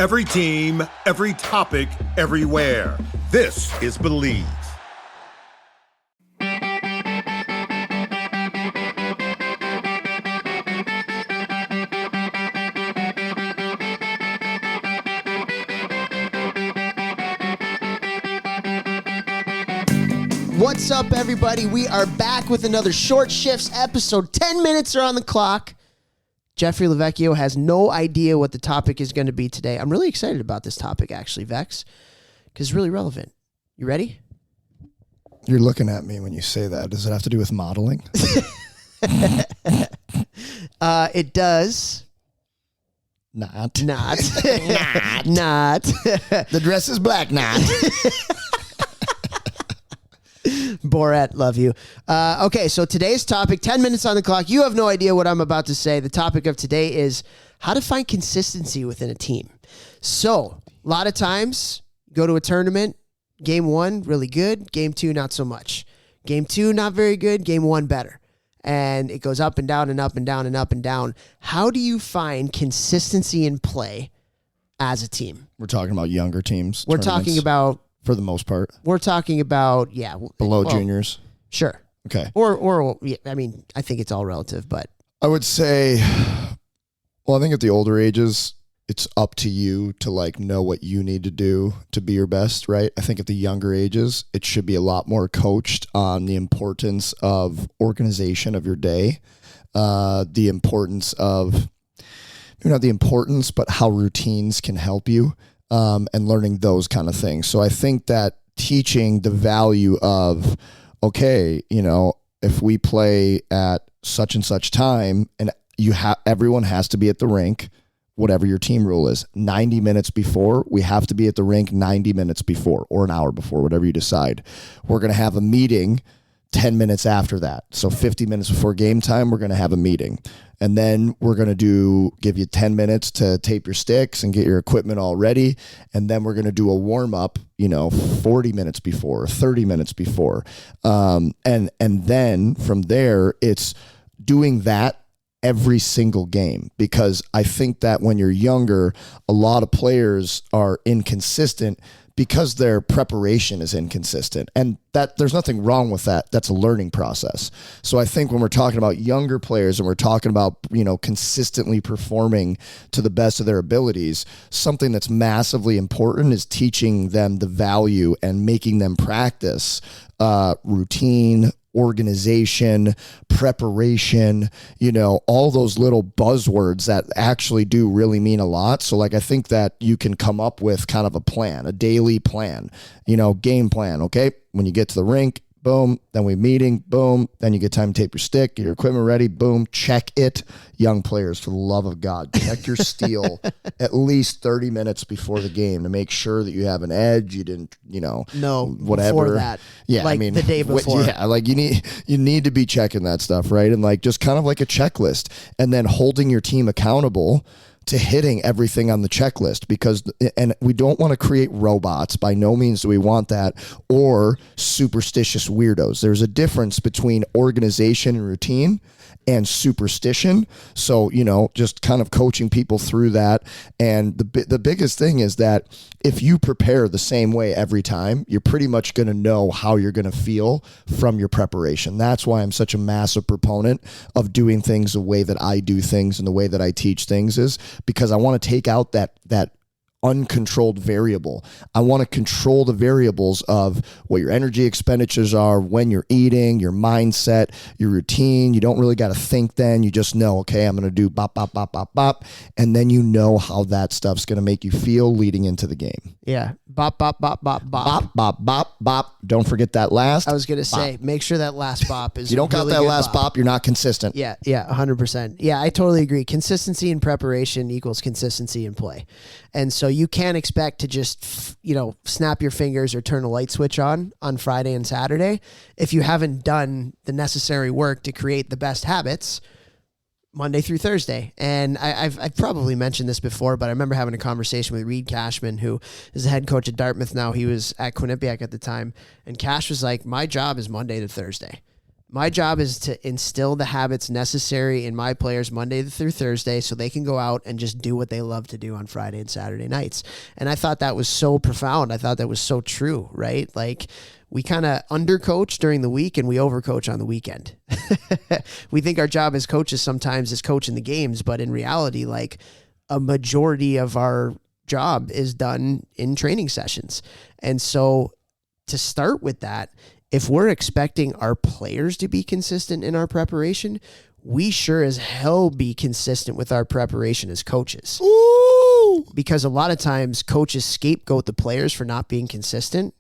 Every team, every topic, everywhere. This is Believe. What's up, everybody? We are back with another Short Shifts episode. 10 minutes are on the clock. Jeffrey Lavecchio has no idea what the topic is going to be today. I'm really excited about this topic, actually, Vex, because it's really relevant. You ready? You're looking at me when you say that. Does it have to do with modeling? It does. Not. Not. The dress is black, not. Borat, love you. Okay, so today's topic, 10 minutes on the clock. You have no idea what I'm about to say. The topic of today is how to find consistency within a team. So, a lot of times, go to a tournament, game one, really good. Game two, not so much. Game two, not very good. Game one, better. And it goes up and down and up and down and up and down. How do you find consistency in play as a team? We're talking about younger teams. We're talking about... For the most part. We're talking about, yeah. Below juniors? Sure. Okay. Or yeah, I mean, I think it's all relative, but. I would say, well, I think at the older ages, it's up to you to know what you need to do to be your best, right? I think at the younger ages, it should be a lot more coached on the importance of organization of your day, the importance of, maybe not the importance, but how routines can help you. And learning those kind of things. So I think that teaching the value of, okay, if we play at such and such time and everyone has to be at the rink, whatever your team rule is, 90 minutes before, we have to be at the rink 90 minutes before or an hour before, whatever you decide. We're going to have a meeting 10 minutes after that. So 50 minutes before game time, we're going to have a meeting. And then we're going to give you 10 minutes to tape your sticks and get your equipment all ready. And then we're going to do a warm up, 40 minutes before, 30 minutes before. And then from there, it's doing that every single game, because I think that when you're younger, a lot of players are inconsistent because their preparation is inconsistent, and that there's nothing wrong with that. That's a learning process. So I think when we're talking about younger players and we're talking about, consistently performing to the best of their abilities, something that's massively important is teaching them the value and making them practice routine, organization, preparation, all those little buzzwords that actually do really mean a lot. So I think that you can come up with kind of a plan, a daily plan, game plan. Okay. When you get to the rink, boom, then we meeting, boom, then you get time to tape your stick, get your equipment ready, boom, check it. Young players, for the love of God, check your steel at least 30 minutes before the game to make sure that you have an edge. You didn't, no, whatever. Before that. Yeah, the day before. You need to be checking that stuff, right? And just kind of like a checklist, and then holding your team accountable to hitting everything on the checklist, and we don't want to create robots. By no means do we want that, or superstitious weirdos. There's a difference between organization and routine and superstition. So, just kind of coaching people through that. And the biggest thing is that if you prepare the same way every time, you're pretty much going to know how you're going to feel from your preparation. That's why I'm such a massive proponent of doing things the way that I do things and the way that I teach things, is because I want to take out that uncontrolled variable. I want to control the variables of what your energy expenditures are, when you're eating, your mindset, your routine. You don't really got to think then. You just know, okay, I'm going to do bop, bop, bop, bop, bop. And then you know how that stuff's going to make you feel leading into the game. Yeah. Bop, bop, bop, bop, bop. Bop, bop, bop, bop. Don't forget that last. I was going to say, make sure that last bop is you don't got really that last bop, you're not consistent. Yeah, 100%. Yeah, I totally agree. Consistency in preparation equals consistency in play. And so you can't expect to just, snap your fingers or turn a light switch on Friday and Saturday if you haven't done the necessary work to create the best habits Monday through Thursday. And I've probably mentioned this before, but I remember having a conversation with Reed Cashman, who is the head coach at Dartmouth now. He was at Quinnipiac at the time. And Cash was like, my job is Monday to Thursday. My job is to instill the habits necessary in my players Monday through Thursday so they can go out and just do what they love to do on Friday and Saturday nights. And I thought that was so profound. I thought that was so true, right? Like, we kind of undercoach during the week and we overcoach on the weekend. We think our job as coaches sometimes is coaching the games, but in reality, like, a majority of our job is done in training sessions. And so to start with that, if we're expecting our players to be consistent in our preparation, we sure as hell be consistent with our preparation as coaches. Ooh. Because a lot of times coaches scapegoat the players for not being consistent.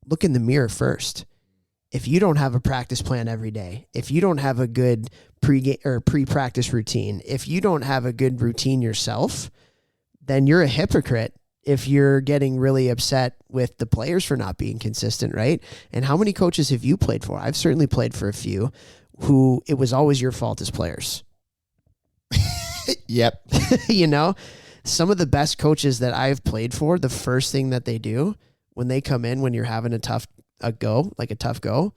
Look in the mirror first. If you don't have a practice plan every day, if you don't have a good pre-practice routine, if you don't have a good routine yourself, then you're a hypocrite if you're getting really upset with the players for not being consistent, right? And how many coaches have you played for? I've certainly played for a few who it was always your fault as players. Yep. You know, some of the best coaches that I've played for, the first thing that they do when they come in, when you're having a tough go,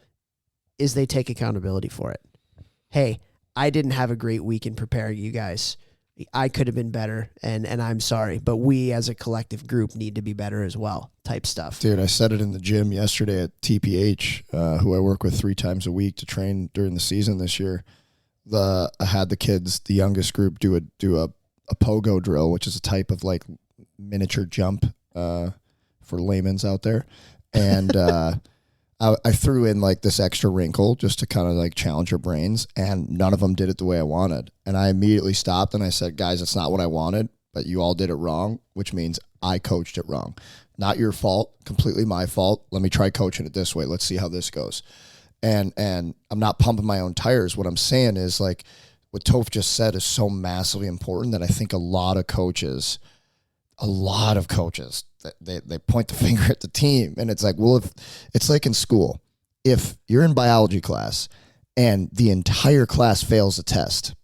is they take accountability for it. Hey, I didn't have a great week in preparing you guys. I could have been better, and I'm sorry, but we as a collective group need to be better as well, type stuff. Dude, I said it in the gym yesterday at TPH, who I work with 3 times a week to train during the season this year. I had the kids, the youngest group, do a pogo drill, which is a type of like miniature jump for layman's out there. And I threw in like this extra wrinkle just to kind of like challenge your brains, and none of them did it the way I wanted. And I immediately stopped and I said, guys, it's not what I wanted, but you all did it wrong, which means I coached it wrong. Not your fault, completely my fault. Let me try coaching it this way. Let's see how this goes. And I'm not pumping my own tires. What I'm saying is, like, what Toph just said is so massively important that I think a lot of coaches, they point the finger at the team. And it's like, well, if it's like in school, if you're in biology class and the entire class fails a test,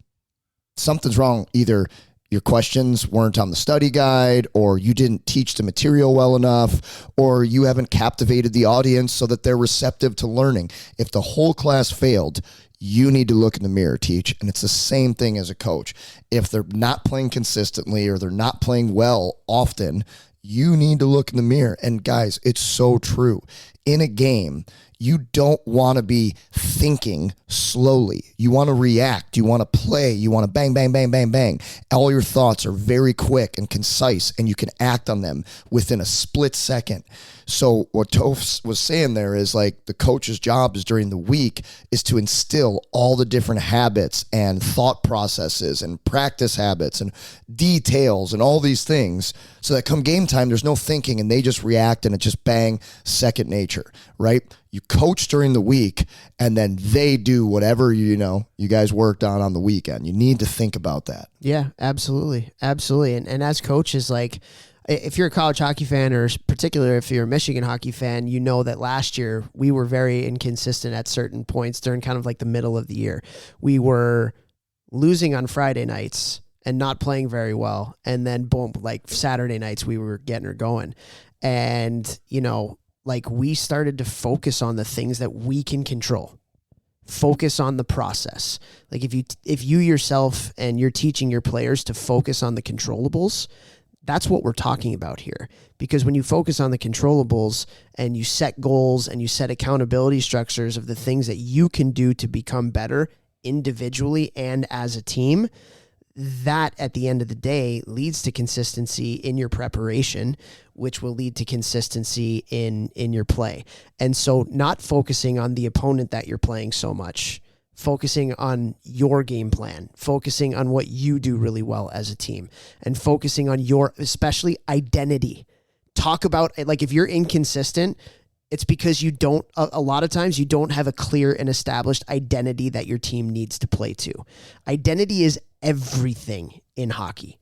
something's wrong. Either your questions weren't on the study guide, or you didn't teach the material well enough, or you haven't captivated the audience so that they're receptive to learning. If the whole class failed, you need to look in the mirror, teach. And it's the same thing as a coach. If they're not playing consistently or they're not playing well often, you need to look in the mirror. And guys, it's so true. In a game, you don't want to be thinking slowly. You want to react. You want to play. You want to bang, bang, bang, bang, bang. All your thoughts are very quick and concise, and you can act on them within a split second. So what Toph was saying there is, like, the coach's job is during the week is to instill all the different habits and thought processes and practice habits and details and all these things, so that come game time, there's no thinking and they just react and it just bang, second nature, right? You coach during the week and then they do whatever, you guys worked on the weekend. You need to think about that. Yeah, absolutely. Absolutely. And as coaches, like, if you're a college hockey fan, or particularly if you're a Michigan hockey fan, you know that last year we were very inconsistent at certain points during kind of like the middle of the year. We were losing on Friday nights and not playing very well. And then boom, like Saturday nights, we were getting her going. And, like, we started to focus on the things that we can control. Focus on the process. Like, if you yourself and you're teaching your players to focus on the controllables, that's what we're talking about here. Because when you focus on the controllables and you set goals and you set accountability structures of the things that you can do to become better individually and as a team, that at the end of the day leads to consistency in your preparation, which will lead to consistency in your play. And so not focusing on the opponent that you're playing so much, focusing on your game plan, focusing on what you do really well as a team, and focusing on your, especially, identity. Talk about, like, if you're inconsistent, it's because you don't, a lot of times you don't have a clear and established identity that your team needs to play to. Identity is everything in hockey,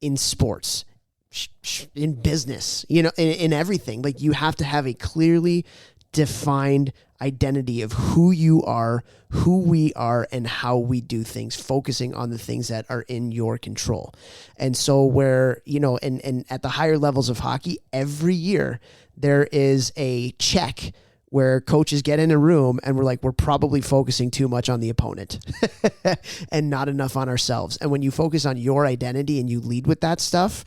in sports, in business, in everything. Like, you have to have a clearly defined identity of who you are, who we are, and how we do things, focusing on the things that are in your control. And so where, and at the higher levels of hockey, every year there is a check where coaches get in a room and we're probably focusing too much on the opponent and not enough on ourselves. And when you focus on your identity and you lead with that stuff,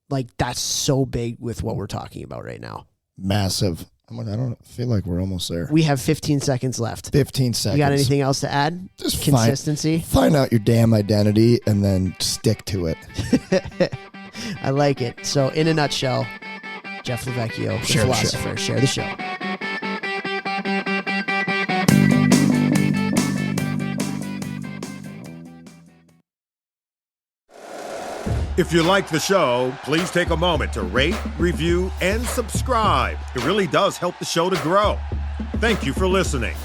like that's so big with what we're talking about right now. Massive. I don't feel like we're almost there. We have 15 seconds left. 15 seconds. You got anything else to add? Just consistency. Find out your damn identity and then stick to it. I like it. So in a nutshell, Jeff Lavecchio, the philosopher, share the show. If you like the show, please take a moment to rate, review, and subscribe. It really does help the show to grow. Thank you for listening.